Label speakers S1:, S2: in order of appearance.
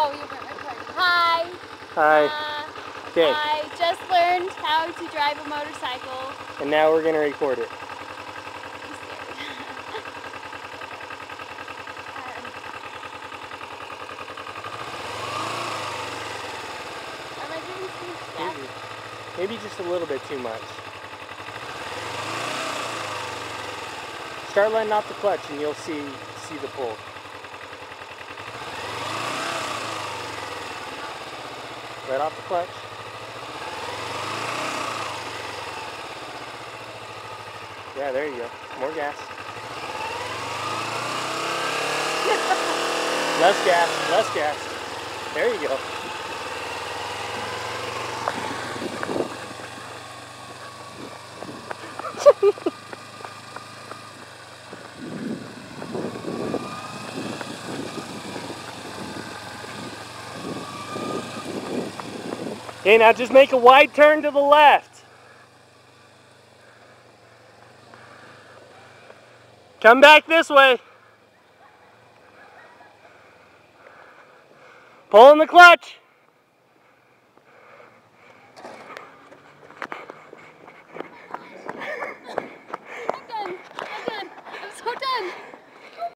S1: Oh, you weren't recording. Hi.
S2: Hi. Okay.
S1: I just learned how to drive a motorcycle.
S2: And now we're going to record it.
S1: I'm scared. Am I giving too much gas?
S2: Maybe just a little bit too much. Start letting off the clutch and you'll see the pull. Let off the clutch. Yeah, there you go. More gas. Less gas, less gas. There you go. Okay, now just make a wide turn to the left. Come back this way. Pull in the clutch.